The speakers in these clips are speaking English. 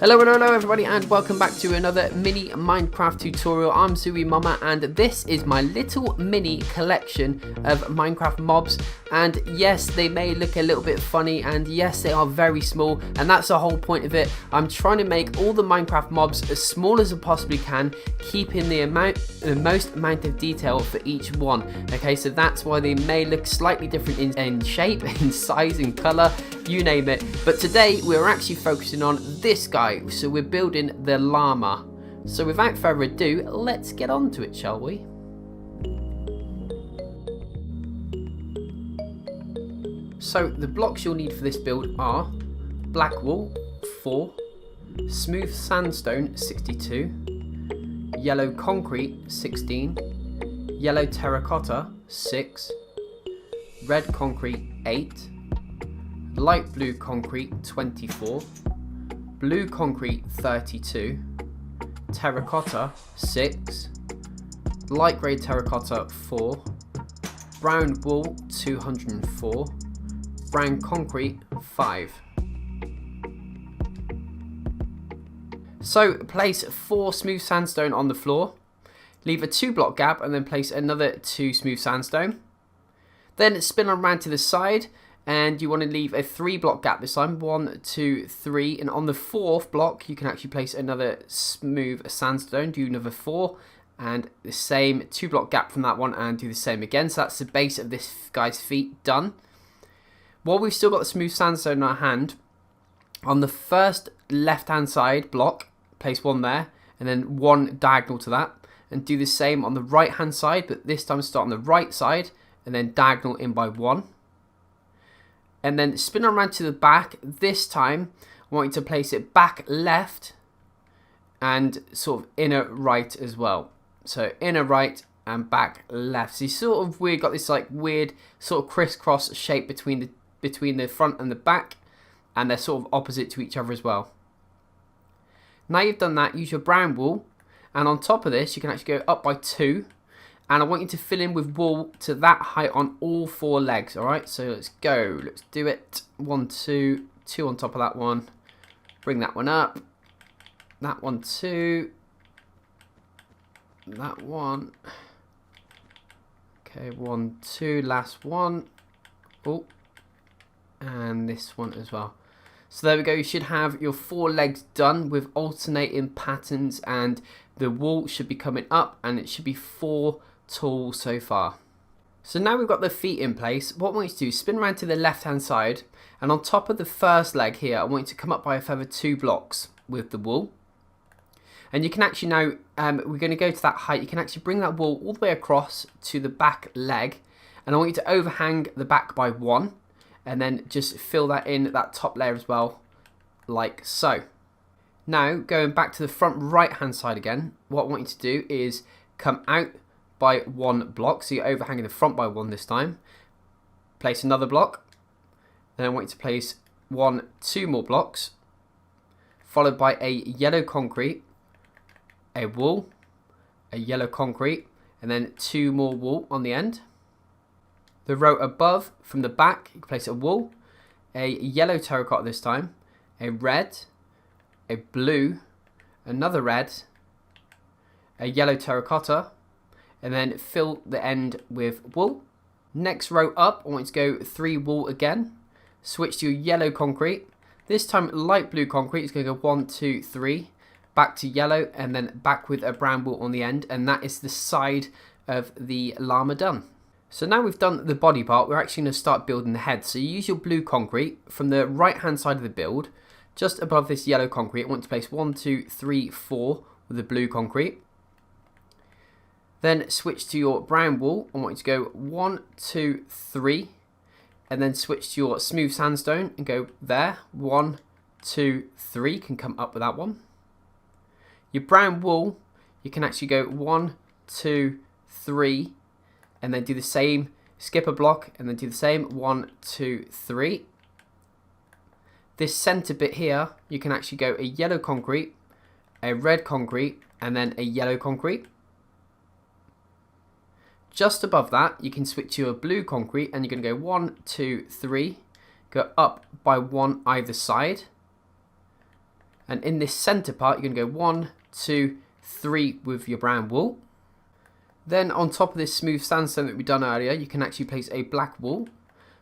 Hello everybody, and welcome back to another mini Minecraft tutorial. I'm zu-wii-mama, and this is my little mini collection of Minecraft mobs. And yes, they may look a little bit funny, and yes, they are very small, and that's the whole point of it. I'm trying to make all the Minecraft mobs as small as I possibly can, keeping the most amount of detail for each one. Okay, so that's why they may look slightly different in shape, in size, in color, you name it. But today we're actually focusing on this guy. So we're building the llama. So without further ado, let's get on to it, shall we? So the blocks you'll need for this build are black wool 4, smooth sandstone 62, yellow concrete 16, yellow terracotta 6, red concrete 8, light blue concrete 24, blue concrete 32, terracotta 6, light grey terracotta 4, brown wool 204, brown concrete 5. So place 4 smooth sandstone on the floor, leave a 2 block gap and then place another 2 smooth sandstone. Then spin around to the side, and you want to leave a 3 block gap this time, 1, 2, 3, and on the 4th block you can actually place another smooth sandstone, do another 4, and the same 2 block gap from that one, and do the same again. So that's the base of this guy's feet done. While we've still got the smooth sandstone in our hand, on the first left hand side block, place 1 there, and then 1 diagonal to that, and do the same on the right hand side, but this time start on the right side, and then diagonal in by 1. And then spin around to the back. This time I want you to place it back left and sort of inner right as well. So inner right and back left. So you sort of got this like weird sort of crisscross shape between the front and the back, and they're sort of opposite to each other as well. Now you've done that, use your brown wool, and on top of this you can actually go up by 2. And I want you to fill in with wool to that height on all 4 legs, alright? So let's go, let's do it. 1, 2, 2 on top of that one. Bring that one up. That one 2. That one. Okay, 1, 2, last one. Oh, and this one as well. So there we go, you should have your 4 legs done with alternating patterns, and the wool should be coming up, and it should be 4 tall so far. So now we've got the feet in place, what I want you to do is spin around to the left hand side, and on top of the first leg here I want you to come up by a further 2 blocks with the wool. And you can actually now, we're going to go to that height, you can actually bring that wool all the way across to the back leg, and I want you to overhang the back by 1, and then just fill that in that top layer as well, like so. Now going back to the front right hand side again, what I want you to do is come out by 1 block, so you're overhanging the front by 1 this time. Place another block, then I want you to place 1, 2 more blocks, followed by a yellow concrete, a wool, a yellow concrete, and then 2 more wool on the end. The row above from the back, you can place a wool, a yellow terracotta this time, a red, a blue, another red, a yellow terracotta, and then fill the end with wool. Next row up, I want you to go 3 wool again. Switch to your yellow concrete. This time light blue concrete is going to go 1, 2, 3. Back to yellow, and then back with a brown wool on the end. And that is the side of the llama done. So now we've done the body part, we're actually going to start building the head. So you use your blue concrete from the right hand side of the build. Just above this yellow concrete, I want to place 1, 2, 3, 4 with the blue concrete. Then switch to your brown wool. I want you to go 1, 2, 3, and then switch to your smooth sandstone and go there. 1, 2, 3, can come up with that one. Your brown wool, you can actually go 1, 2, 3, and then do the same. Skip a block and then do the same. 1, 2, 3. This center bit here, you can actually go a yellow concrete, a red concrete, and then a yellow concrete. Just above that, you can switch to a blue concrete, and you're going to go 1, 2, 3, go up by 1 either side. And in this center part, you're going to go 1, 2, 3 with your brown wool. Then on top of this smooth sandstone that we've done earlier, you can actually place a black wool,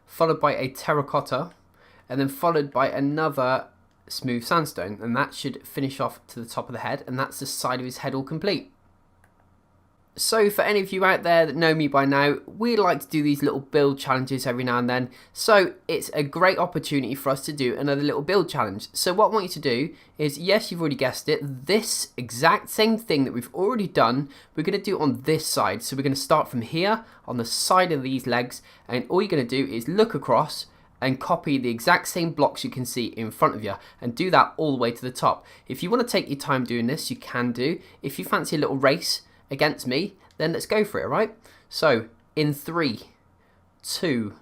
followed by a terracotta, and then followed by another smooth sandstone. And that should finish off to the top of the head, and that's the side of his head all complete. So for any of you out there that know me by now, we like to do these little build challenges every now and then. So it's a great opportunity for us to do another little build challenge. So what I want you to do is, yes, you've already guessed it, this exact same thing that we've already done, we're going to do on this side. So we're going to start from here on the side of these legs, and all you're going to do is look across and copy the exact same blocks you can see in front of you, and do that all the way to the top. If you want to take your time doing this, you can do. If you fancy a little race against me, then let's go for it, alright? So, in 3, 2,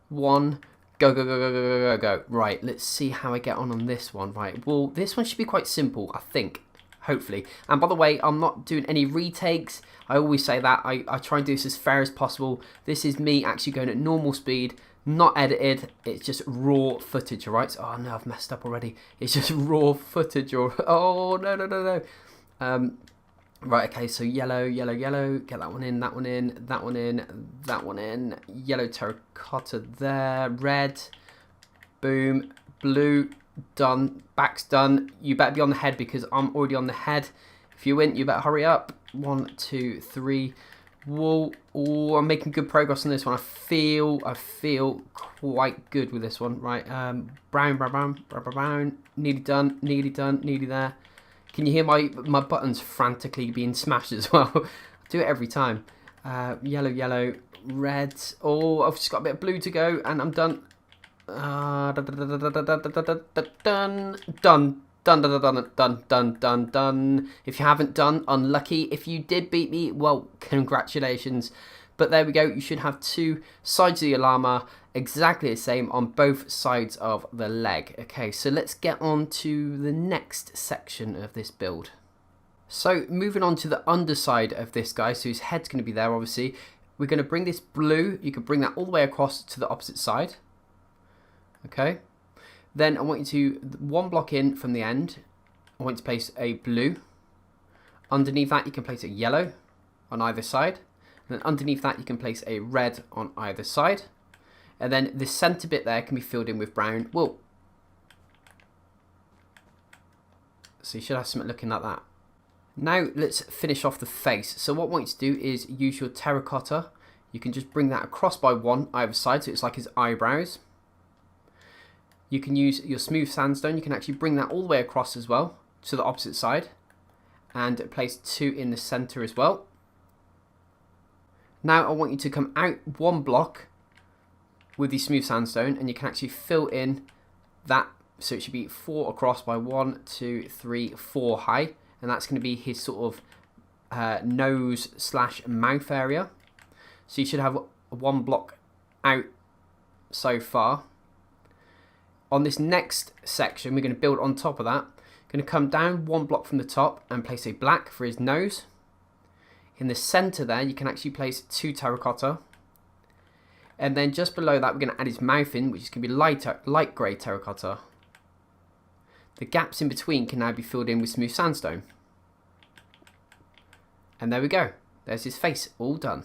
1, go, go, go, go, go, go, go, go. Right, let's see how I get on this one. Right, well, this one should be quite simple, I think, hopefully. And by the way, I'm not doing any retakes. I always say that. I try and do this as fair as possible. This is me actually going at normal speed, not edited. It's just raw footage, alright? Oh, no, I've messed up already. It's just raw footage. Or oh, no, no, no, no. Right, okay, so yellow, yellow, yellow, get that one in, that one in, that one in, that one in, yellow terracotta there, red, boom, blue, done, back's done. You better be on the head because I'm already on the head. If you win, you better hurry up. 1, 2, 3, wool. Oh, I'm making good progress on this one. I feel quite good with this one. Right, brown, brown, brown, brown, brown, nearly done, nearly there. Can you hear my buttons frantically being smashed as well? I do it every time. Yellow, yellow, red. Oh, I've just got a bit of blue to go, and I'm done. Done, done, done, done, done, done, done, done, done. If you haven't done, unlucky. If you did beat me, well, congratulations. But there we go. You should have 2 sides of your llama exactly the same on both sides of the leg. Okay, so let's get on to the next section of this build. So moving on to the underside of this guy, so his head's going to be there obviously. We're going to bring this blue, you can bring that all the way across to the opposite side. Okay, then I want you to, 1 block in from the end, I want you to place a blue. Underneath that you can place a yellow on either side. And then underneath that you can place a red on either side. And then the centre bit there can be filled in with brown wool. So you should have something looking like that. Now let's finish off the face. So what I want you to do is use your terracotta. You can just bring that across by 1 either side, so it's like his eyebrows. You can use your smooth sandstone. You can actually bring that all the way across as well to the opposite side. And place 2 in the centre as well. Now I want you to come out 1 block with the smooth sandstone, and you can actually fill in that, so it should be 4 across by 1, 2, 3, 4 high, and that's going to be his sort of nose / mouth area. So you should have 1 block out so far. On this next section, we're going to build on top of that. Going to come down 1 block from the top and place a black for his nose. In the center there, you can actually place 2 terracotta. And then just below that, we're going to add his mouth in, which is going to be light grey terracotta. The gaps in between can now be filled in with smooth sandstone. And there we go. There's his face, all done.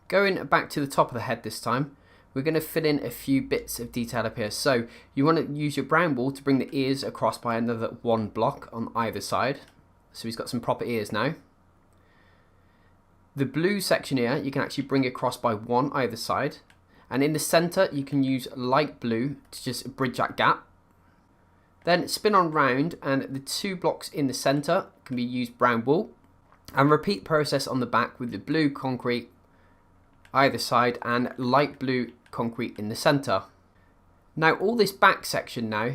Going back to the top of the head this time, we're going to fill in a few bits of detail up here. So you want to use your brown wool to bring the ears across by another 1 block on either side. So he's got some proper ears now. The blue section here, you can actually bring across by 1 either side. And in the center, you can use light blue to just bridge that gap. Then spin on round, and the 2 blocks in the center can be used brown wool. And repeat process on the back with the blue concrete either side and light blue concrete in the center. Now all this back section now,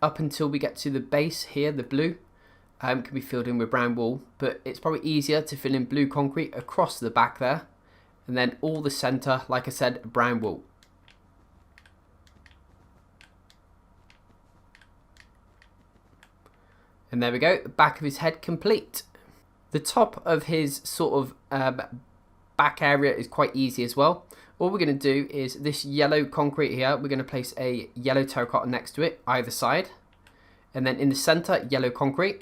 up until we get to the base here, the blue, can be filled in with brown wool, but it's probably easier to fill in blue concrete across the back there, and then all the center, like I said, brown wool. And there we go, the back of his head complete. The top of his sort of back area is quite easy as well. All we're going to do is this yellow concrete here, we're going to place a yellow terracotta next to it, either side. And then in the center, yellow concrete.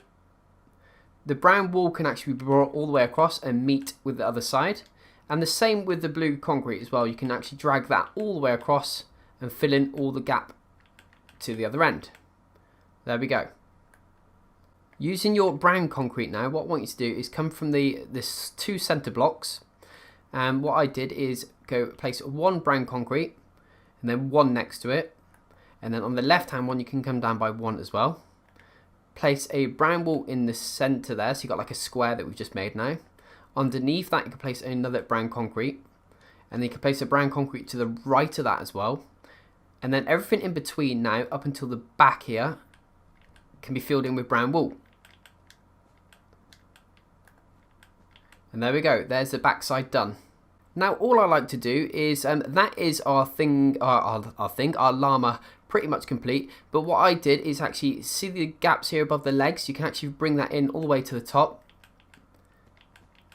The brown wool can actually be brought all the way across and meet with the other side. And the same with the blue concrete as well. You can actually drag that all the way across and fill in all the gap to the other end. There we go. Using your brown concrete now, what I want you to do is come from this 2 center blocks. And what I did is go place 1 brown concrete and then 1 next to it. And then on the left hand one, you can come down by 1 as well. Place a brown wool in the center there, so you've got like a square that we've just made now. Underneath that, you can place another brown concrete. And then you can place a brown concrete to the right of that as well. And then everything in between now, up until the back here, can be filled in with brown wool. And there we go, there's the backside done. Now all I like to do is, that is our llama pretty much complete. But what I did is actually, see the gaps here above the legs, you can actually bring that in all the way to the top.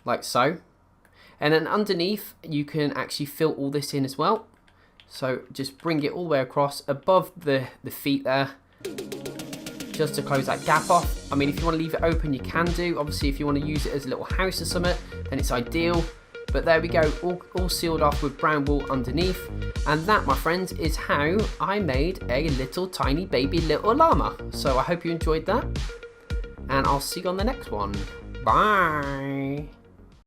Like so. And then underneath, you can actually fill all this in as well. So just bring it all the way across above the feet there. Just to close that gap off. I mean, if you want to leave it open, you can do. Obviously, if you want to use it as a little house or something, then it's ideal. But there we go, all sealed off with brown wool underneath. And that, my friends, is how I made a little tiny baby little llama. So I hope you enjoyed that. And I'll see you on the next one. Bye.